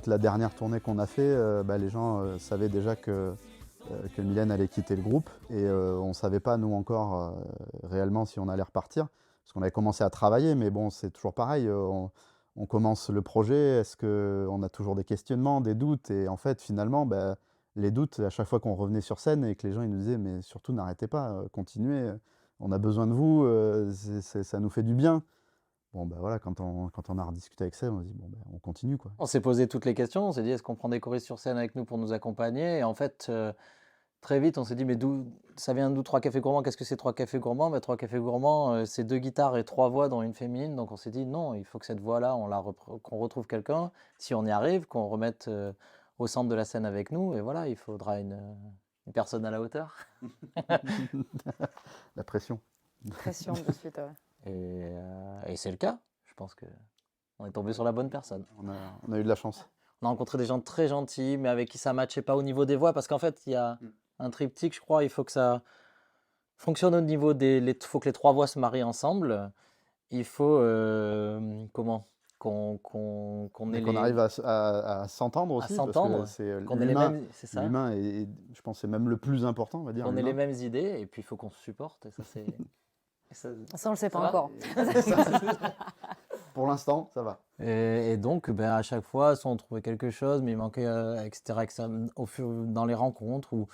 la dernière tournée qu'on a fait, les gens savaient déjà que Mylène allait quitter le groupe et on ne savait pas nous encore réellement si on allait repartir parce qu'on avait commencé à travailler, mais bon, c'est toujours pareil, on commence le projet, est-ce qu'on a toujours des questionnements, des doutes? Et en fait, finalement, les doutes, à chaque fois qu'on revenait sur scène et que les gens ils nous disaient: «Mais surtout n'arrêtez pas, continuez, on a besoin de vous, ça nous fait du bien». Bon, voilà, quand on a rediscuté avec ça, on s'est dit: «Bon, on continue, quoi». On s'est posé toutes les questions, on s'est dit: «Est-ce qu'on prend des choristes sur scène avec nous pour nous accompagner?» Et en fait, très vite, on s'est dit: «Mais d'où ça vient d'où 3 cafés gourmands? Qu'est-ce que c'est 3 cafés gourmands?» 3 cafés gourmands, c'est 2 guitares et 3 voix dont une féminine. Donc on s'est dit: «Non, il faut que cette voix-là, qu'on retrouve quelqu'un, si on y arrive, qu'on remette, au centre de la scène avec nous, et voilà, il faudra une personne à la hauteur». La pression. Pression de suite, ouais. Et c'est le cas. Je pense qu'on est tombé sur la bonne personne. On a eu de la chance. On a rencontré des gens très gentils, mais avec qui ça matchait pas au niveau des voix, parce qu'en fait, il y a un triptyque, je crois, il faut que ça fonctionne au niveau faut que les 3 voix se marient ensemble. Il faut, comment? Qu'on ait Qu'on arrive à s'entendre à aussi, parce que s'entendre, c'est qu'on ait les mêmes, c'est ça, l'humain est, je pense, c'est même le plus important, on va dire, qu'on ait les l'humain. mêmes idées, et puis il faut qu'on se supporte, et ça, c'est et ça Ça, on le sait pas va encore. Pour l'instant, ça va. Et donc, à chaque fois, soit on trouvait quelque chose, mais il manquait, etc., dans les rencontres, ou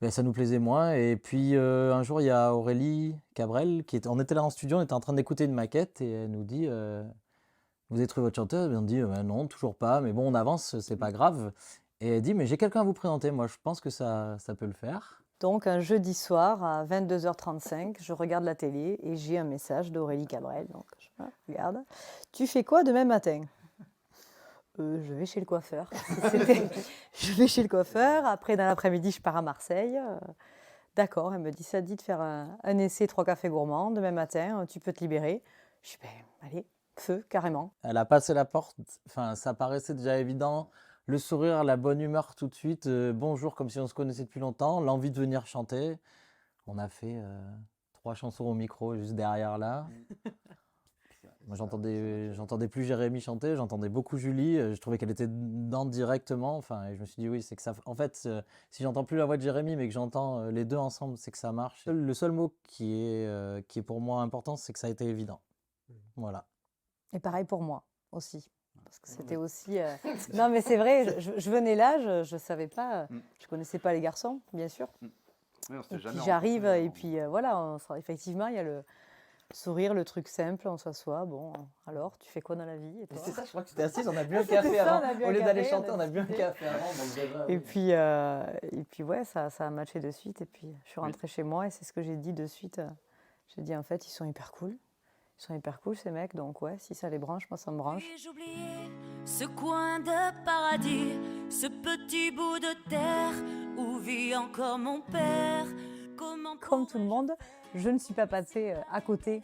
ça nous plaisait moins. Et puis un jour, il y a Aurélie Cabrel, on était là en studio, on était en train d'écouter une maquette, et elle nous dit: vous avez trouvé votre chanteuse? Et on dit: non, toujours pas, mais bon, on avance, c'est pas grave. Et elle dit: mais j'ai quelqu'un à vous présenter, moi je pense que ça peut le faire. Donc, un jeudi soir à 22h35, je regarde la télé et j'ai un message d'Aurélie Cabrel. Donc, je regarde. Tu fais quoi demain matin? Je vais chez le coiffeur. Je vais chez le coiffeur. Après, dans l'après-midi, je pars à Marseille. D'accord, elle me dit: ça te dit de faire un essai 3 cafés gourmands demain matin, tu peux te libérer. Je dis: allez, feu, carrément. Elle a passé la porte, enfin, ça paraissait déjà évident. Le sourire, la bonne humeur tout de suite, bonjour, comme si on se connaissait depuis longtemps, l'envie de venir chanter. On a fait 3 chansons au micro juste derrière là. Moi, j'entendais plus Jérémy chanter, j'entendais beaucoup Julie. Je trouvais qu'elle était dedans directement. Enfin, et je me suis dit: oui, c'est que ça. En fait, si j'entends plus la voix de Jérémy, mais que j'entends les deux ensemble, c'est que ça marche. Le seul mot qui est pour moi important, c'est que ça a été évident. Voilà. Et pareil pour moi aussi. Parce que c'était aussi. Non, mais c'est vrai, je venais là, je ne savais pas, je ne connaissais pas les garçons, bien sûr. Oui, Et puis j'arrive, et puis voilà, effectivement, il y a le sourire, le truc simple, on s'assoit. Bon, alors, tu fais quoi dans la vie? Et toi? C'est ça, je crois que tu t'es assise, on a bu un café avant. on a bu un Au lieu d'aller café, chanter, on on a a bu un discuté. café avant. Donc déjà, Et puis ouais, ça a matché de suite. Et puis je suis rentrée chez moi et c'est ce que j'ai dit de suite. J'ai dit: en fait, ils sont hyper cool. Ils sont hyper cool, ces mecs. Donc ouais, si ça les branche, moi, ça me branche. Puis-je oublier ce coin de paradis, ce petit bout de terre où vit encore mon père? Comme tout le monde, je ne suis pas passée à côté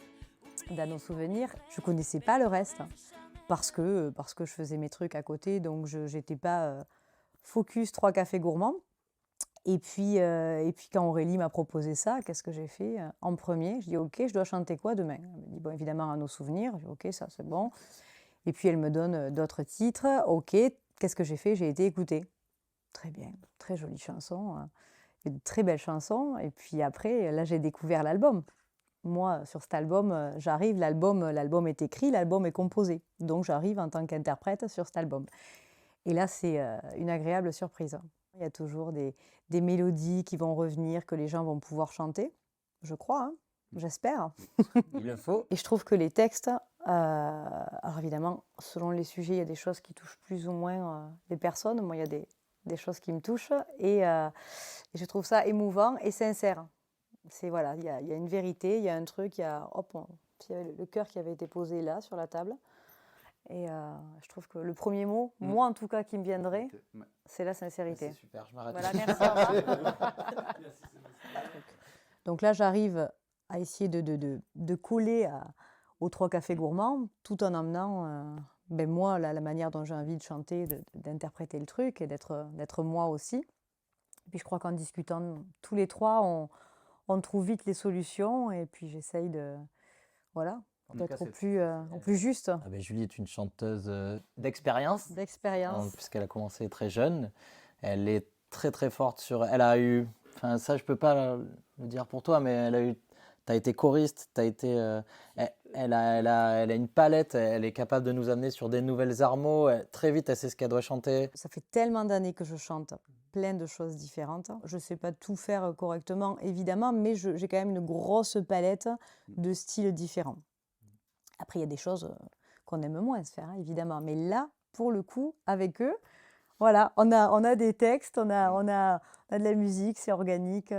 d'un nos souvenirs. Je ne connaissais pas le reste parce que je faisais mes trucs à côté. Donc je n'étais pas focus 3 cafés gourmands. Et puis quand Aurélie m'a proposé ça, qu'est-ce que j'ai fait? En premier, je dis: ok, je dois chanter quoi demain? Elle me dit: bon, évidemment, à nos souvenirs. Je dis: ok, ça c'est bon. Et puis elle me donne d'autres titres. Ok, qu'est-ce que j'ai fait? J'ai été écouter. Très bien, très jolie chanson, une très belle chanson. Et puis après, là, j'ai découvert l'album. Moi, sur cet album, j'arrive, l'album est écrit, l'album est composé. Donc j'arrive en tant qu'interprète sur cet album. Et là, c'est une agréable surprise. Il y a toujours des mélodies qui vont revenir, que les gens vont pouvoir chanter, je crois, hein, j'espère. il le faut. Et je trouve que les textes, alors évidemment, selon les sujets, il y a des choses qui touchent plus ou moins les personnes. Moi, il y a des choses qui me touchent et je trouve ça émouvant et sincère. Voilà, il y a une vérité, il y a un truc, il y a le cœur qui avait été posé là, sur la table. Et je trouve que le premier mot, moi en tout cas, qui me viendrait, c'est la sincérité. C'est super, je m'arrête. Voilà, merci. Donc là, j'arrive à essayer de coller aux 3 cafés gourmands, tout en emmenant moi la manière dont j'ai envie de chanter, d'interpréter le truc et d'être moi aussi. Et puis je crois qu'en discutant tous les 3, on trouve vite les solutions et puis j'essaye de... Voilà. En tout Peut-être cas, au plus juste Ah ben, Julie est une chanteuse d'expérience, d'expérience. puisqu'elle a commencé très jeune. Elle est très très forte elle a eu, enfin ça je peux pas le dire pour toi, mais t'as été choriste, elle a une palette, elle est capable de nous amener sur des nouvelles armos. Très vite, elle sait ce qu'elle doit chanter. Ça fait tellement d'années que je chante plein de choses différentes. Je ne sais pas tout faire correctement, évidemment, mais j'ai quand même une grosse palette de styles différents. Après, il y a des choses qu'on aime moins se faire, hein, évidemment. Mais là, pour le coup, avec eux, voilà, on a des textes, on a de la musique, c'est organique,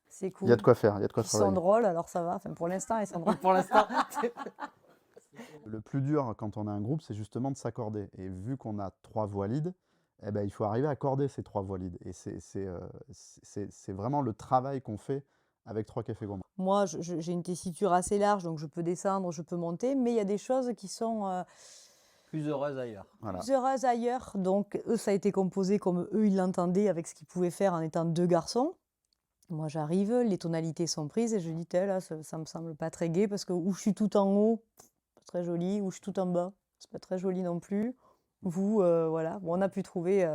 c'est cool. Il y a de quoi faire, il y a de quoi Ils sont travailler. drôles, alors ça va. Enfin, pour l'instant, ils sont drôles. Pour l'instant, Le plus dur quand on a un groupe, c'est justement de s'accorder. Et vu qu'on a 3 voix lead, eh ben, il faut arriver à accorder ces 3 voix lead. Et c'est vraiment le travail qu'on fait avec 3 cafés gourmands. Moi, j'ai une tessiture assez large, donc je peux descendre, je peux monter, mais il y a des choses qui sont plus heureuse ailleurs. Voilà. plus heureuses ailleurs. Donc, eux, ça a été composé comme eux, ils l'entendaient avec ce qu'ils pouvaient faire en étant 2 garçons. Moi, j'arrive, les tonalités sont prises et je dis, là, ça me semble pas très gai parce que où je suis tout en haut, pas très joli, ou je suis tout en bas, c'est pas très joli non plus. Vous, voilà. Bon, on a pu trouver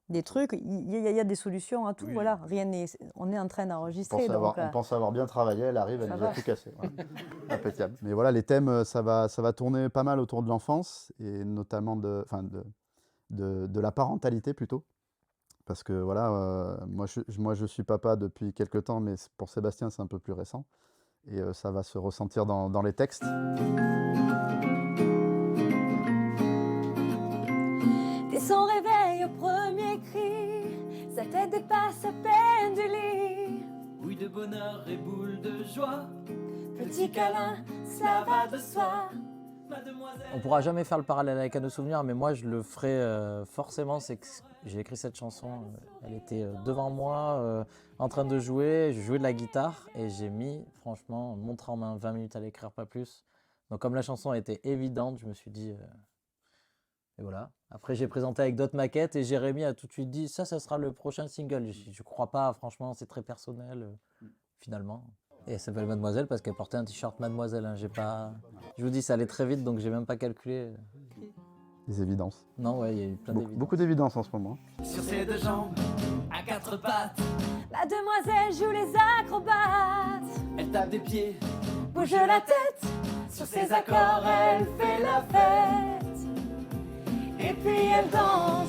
des trucs. Il y a des solutions à tout. Oui. Voilà. On est en train d'enregistrer. On pense avoir bien travaillé, elle arrive, elle ça nous a va. tout cassé. Voilà. Impeccable. Mais voilà, les thèmes, ça va tourner pas mal autour de l'enfance et notamment de la parentalité plutôt. Parce que voilà, moi je suis papa depuis quelques temps, mais pour Sébastien c'est un peu plus récent. Et ça va se ressentir dans les textes. Dès son réveil au premier cri, sa tête dépasse à peine du lit. Bouille de bonheur et boule de joie, Petit câlin, cela va de soi. mademoiselle. On pourra jamais faire le parallèle avec À nos souvenirs, mais moi je le ferai forcément. C'est que j'ai écrit cette chanson, elle était devant moi, en train de jouer. Je jouais de la guitare et j'ai mis, franchement, montre en main, 20 minutes à l'écrire, pas plus. Donc comme la chanson était évidente, je me suis dit, et voilà. Après j'ai présenté avec d'autres maquettes et Jérémy a tout de suite dit, ça sera le prochain single. Je crois pas, franchement, c'est très personnel, finalement. Et elle s'appelle Mademoiselle parce qu'elle portait un t-shirt Mademoiselle. Hein. Je vous dis, ça allait très vite, donc j'ai même pas calculé. Les évidences. Non, ouais, il y a eu plein d'évidences. Beaucoup d'évidences en ce moment. Sur ses 2 jambes, à 4 pattes, Mademoiselle joue les acrobates. elle tape des pieds, Bouge la tête, sur ses accords elle fait la fête. Et puis elle danse.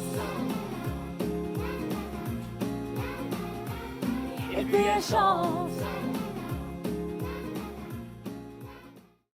Et puis elle chante.